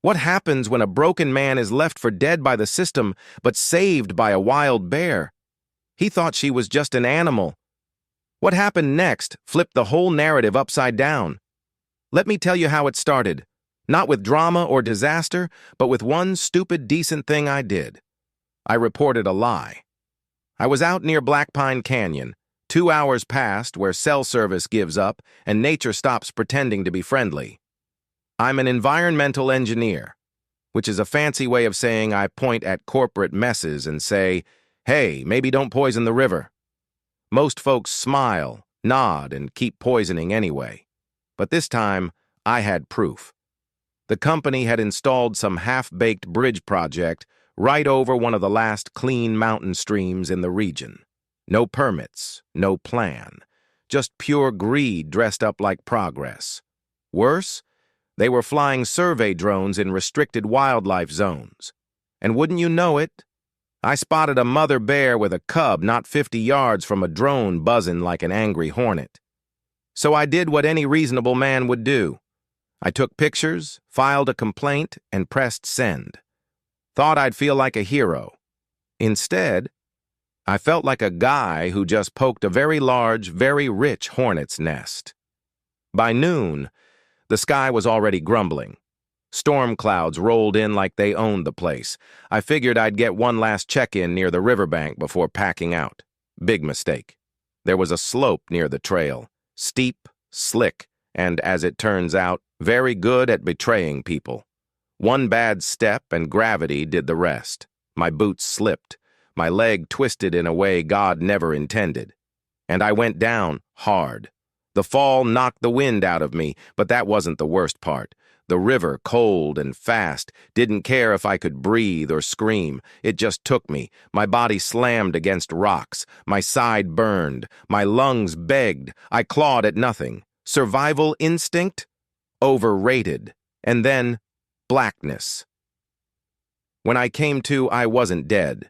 What happens when a broken man is left for dead by the system, but saved by a wild bear? He thought she was just an animal. What happened next flipped the whole narrative upside down. Let me tell you how it started. Not with drama or disaster, but with one stupid, decent thing I did. I reported a lie. I was out near Black Pine Canyon. 2 hours passed where cell service gives up and nature stops pretending to be friendly. I'm an environmental engineer, which is a fancy way of saying I point at corporate messes and say, hey, maybe don't poison the river. Most folks smile, nod, and keep poisoning anyway. But this time, I had proof. The company had installed some half-baked bridge project right over one of the last clean mountain streams in the region. No permits, no plan, just pure greed dressed up like progress. Worse, they were flying survey drones in restricted wildlife zones. And wouldn't you know it, I spotted a mother bear with a cub not 50 yards from a drone buzzing like an angry hornet. So I did what any reasonable man would do. I took pictures, filed a complaint, and pressed send. Thought I'd feel like a hero. Instead, I felt like a guy who just poked a very large, very rich hornet's nest. By noon, the sky was already grumbling. Storm clouds rolled in like they owned the place. I figured I'd get one last check-in near the riverbank before packing out. Big mistake. There was a slope near the trail. Steep, slick, and, as it turns out, very good at betraying people. One bad step and gravity did the rest. My boots slipped. My leg twisted in a way God never intended. And I went down hard. The fall knocked the wind out of me, but that wasn't the worst part. The river, cold and fast, didn't care if I could breathe or scream. It just took me. My body slammed against rocks. My side burned. My lungs begged. I clawed at nothing. Survival instinct? Overrated. And then, blackness. When I came to, I wasn't dead.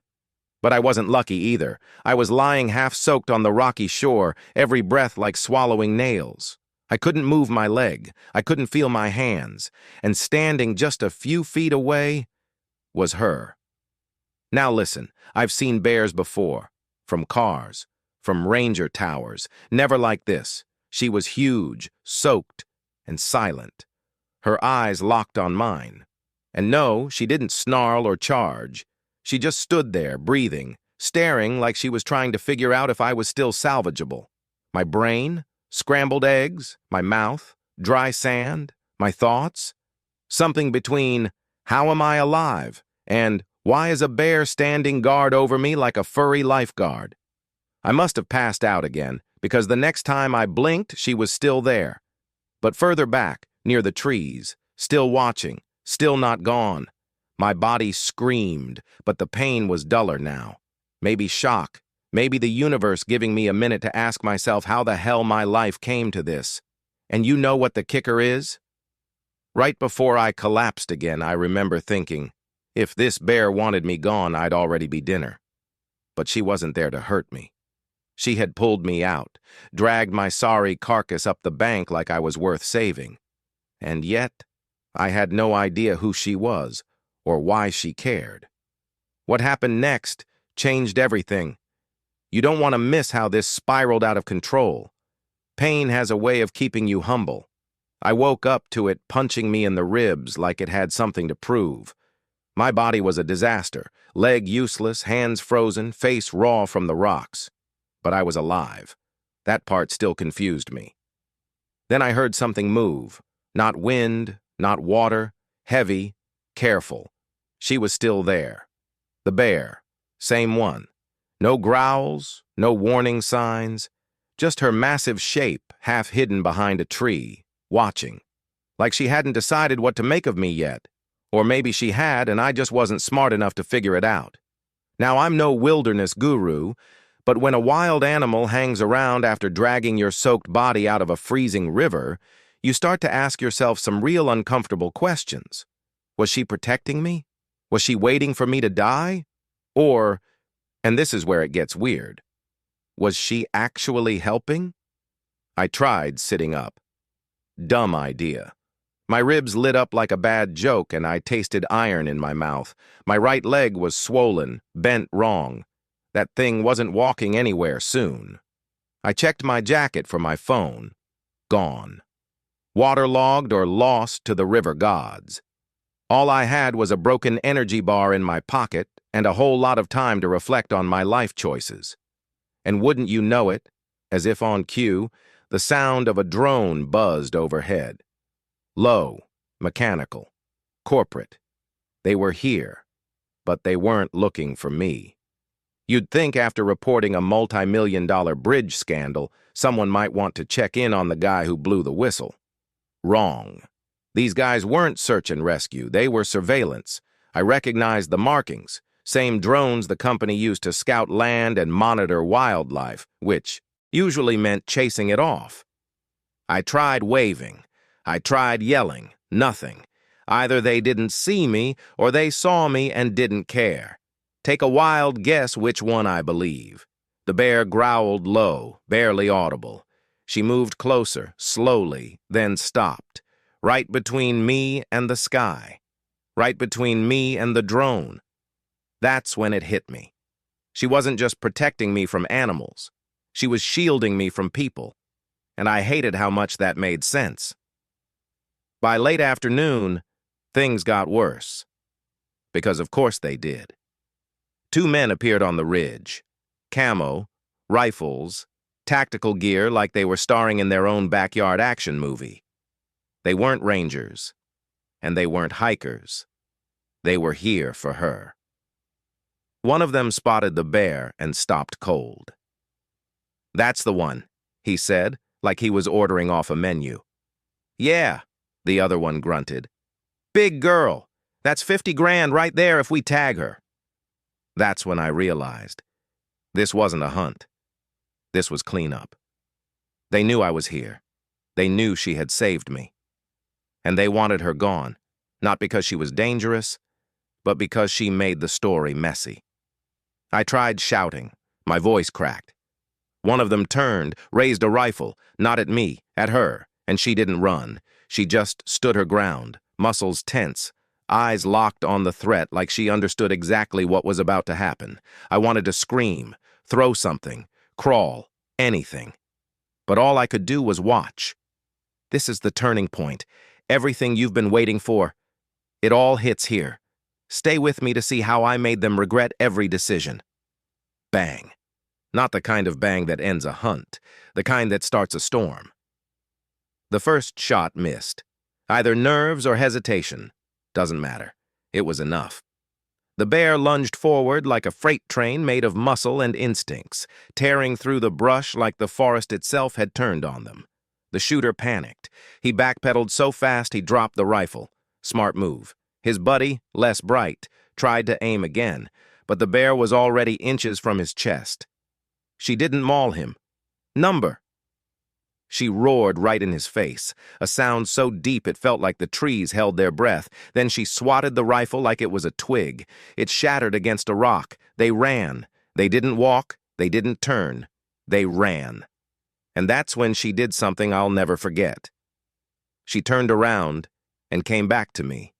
But I wasn't lucky either. I was lying half-soaked on the rocky shore, every breath like swallowing nails. I couldn't move my leg. I couldn't feel my hands. And standing just a few feet away was her. Now listen, I've seen bears before. From cars. From ranger towers. Never like this. She was huge, soaked, and silent. Her eyes locked on mine. And no, she didn't snarl or charge. She just stood there, breathing, staring like she was trying to figure out if I was still salvageable. My brain? Scrambled eggs? My mouth? Dry sand? My thoughts? Something between, how am I alive? And, why is a bear standing guard over me like a furry lifeguard? I must have passed out again, because the next time I blinked, she was still there. But further back, near the trees, still watching, still not gone. My body screamed, but the pain was duller now. Maybe shock, maybe the universe giving me a minute to ask myself how the hell my life came to this. And you know what the kicker is? Right before I collapsed again, I remember thinking, if this bear wanted me gone, I'd already be dinner. But she wasn't there to hurt me. She had pulled me out, dragged my sorry carcass up the bank like I was worth saving. And yet, I had no idea who she was, or why she cared. What happened next changed everything. You don't want to miss how this spiraled out of control. Pain has a way of keeping you humble. I woke up to it punching me in the ribs like it had something to prove. My body was a disaster, leg useless, hands frozen, face raw from the rocks. But I was alive. That part still confused me. Then I heard something move. Not wind, not water, heavy, careful. She was still there. The bear, same one. No growls, no warning signs, just her massive shape half hidden behind a tree, watching. Like she hadn't decided what to make of me yet. Or maybe she had and I just wasn't smart enough to figure it out. Now I'm no wilderness guru, but when a wild animal hangs around after dragging your soaked body out of a freezing river, you start to ask yourself some real uncomfortable questions. Was she protecting me? Was she waiting for me to die? Or, and this is where it gets weird, was she actually helping? I tried sitting up. Dumb idea. My ribs lit up like a bad joke, and I tasted iron in my mouth. My right leg was swollen, bent wrong. That thing wasn't walking anywhere soon. I checked my jacket for my phone. Gone. Waterlogged or lost to the river gods. All I had was a broken energy bar in my pocket and a whole lot of time to reflect on my life choices. And wouldn't you know it, as if on cue, the sound of a drone buzzed overhead. Low, mechanical, corporate. They were here, but they weren't looking for me. You'd think after reporting a multi-million-dollar bridge scandal, someone might want to check in on the guy who blew the whistle. Wrong. These guys weren't search and rescue, they were surveillance. I recognized the markings, same drones the company used to scout land and monitor wildlife, which usually meant chasing it off. I tried waving. I tried yelling. Nothing. Either they didn't see me or they saw me and didn't care. Take a wild guess which one I believe. The bear growled low, barely audible. She moved closer, slowly, then stopped. Right between me and the sky. Right between me and the drone. That's when it hit me. She wasn't just protecting me from animals. She was shielding me from people. And I hated how much that made sense. By late afternoon, things got worse. Because of course they did. Two men appeared on the ridge. Camo, rifles, tactical gear like they were starring in their own backyard action movie. They weren't rangers, and they weren't hikers. They were here for her. One of them spotted the bear and stopped cold. "That's the one," he said, like he was ordering off a menu. "Yeah," the other one grunted. "Big girl. That's 50 grand right there if we tag her." That's when I realized. This wasn't a hunt. This was cleanup. They knew I was here. They knew she had saved me. And they wanted her gone, not because she was dangerous, but because she made the story messy. I tried shouting. My voice cracked. One of them turned, raised a rifle, not at me, at her, and she didn't run. She just stood her ground, muscles tense, eyes locked on the threat like she understood exactly what was about to happen. I wanted to scream, throw something, crawl, anything. But all I could do was watch. This is the turning point. Everything you've been waiting for. It all hits here. Stay with me to see how I made them regret every decision. Bang. Not the kind of bang that ends a hunt, the kind that starts a storm. The first shot missed. Either nerves or hesitation. Doesn't matter. It was enough. The bear lunged forward like a freight train made of muscle and instincts, tearing through the brush like the forest itself had turned on them. The shooter panicked. He backpedaled so fast he dropped the rifle. Smart move. His buddy, less bright, tried to aim again, but the bear was already inches from his chest. She didn't maul him. "Number!" She roared right in his face, a sound so deep it felt like the trees held their breath. Then she swatted the rifle like it was a twig. It shattered against a rock. They ran. They didn't walk. They didn't turn. They ran. And that's when she did something I'll never forget. She turned around and came back to me.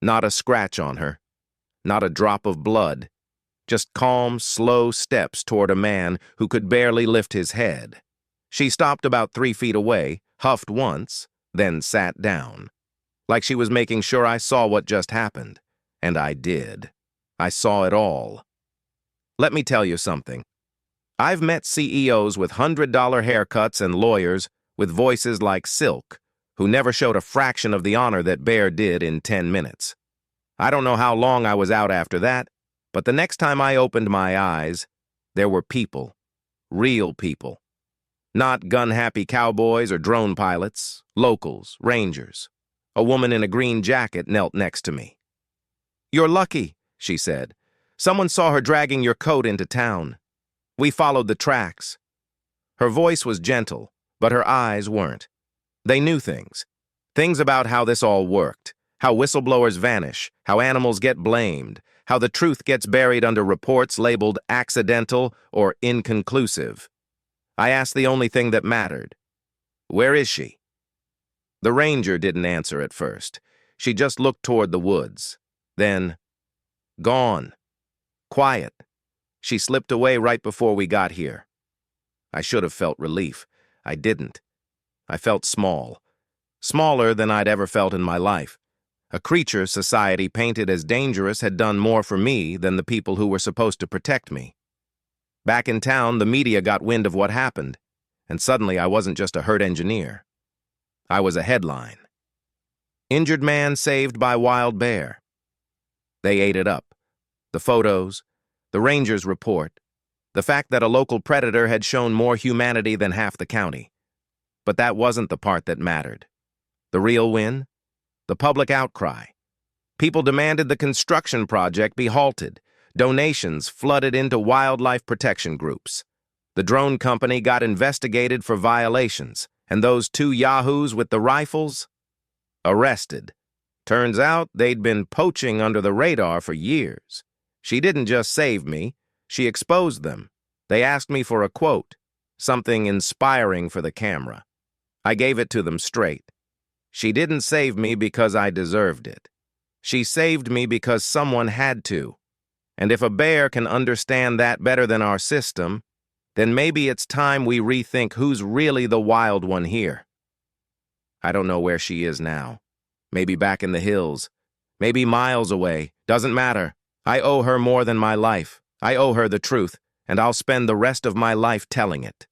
Not a scratch on her. Not a drop of blood. Just calm, slow steps toward a man who could barely lift his head. She stopped about 3 feet away, huffed once, then sat down. Like she was making sure I saw what just happened. And I did. I saw it all. Let me tell you something. I've met CEOs with $100 haircuts and lawyers with voices like silk, who never showed a fraction of the honor that Bear did in 10 minutes. I don't know how long I was out after that, but the next time I opened my eyes, there were people. Real people. Not gun-happy cowboys or drone pilots, locals, rangers. A woman in a green jacket knelt next to me. "You're lucky," she said. "Someone saw her dragging your coat into town. We followed the tracks." Her voice was gentle, but her eyes weren't. They knew things. Things about how this all worked, how whistleblowers vanish, how animals get blamed, how the truth gets buried under reports labeled accidental or inconclusive. I asked the only thing that mattered. "Where is she?" The ranger didn't answer at first. She just looked toward the woods. Then, gone. Quiet. She slipped away right before we got here. I should have felt relief. I didn't. I felt small. Smaller than I'd ever felt in my life. A creature society painted as dangerous had done more for me than the people who were supposed to protect me. Back in town, the media got wind of what happened, and suddenly I wasn't just a hurt engineer. I was a headline. Injured man saved by wild bear. They ate it up. The photos, the ranger's report, the fact that a local predator had shown more humanity than half the county. But that wasn't the part that mattered. The real win? The public outcry. People demanded the construction project be halted. Donations flooded into wildlife protection groups. The drone company got investigated for violations, and those two yahoos with the rifles? Arrested. Turns out they'd been poaching under the radar for years. She didn't just save me, she exposed them. They asked me for a quote, something inspiring for the camera. I gave it to them straight. She didn't save me because I deserved it. She saved me because someone had to. And if a bear can understand that better than our system, then maybe it's time we rethink who's really the wild one here. I don't know where she is now. Maybe back in the hills. Maybe miles away. Doesn't matter. I owe her more than my life. I owe her the truth, and I'll spend the rest of my life telling it.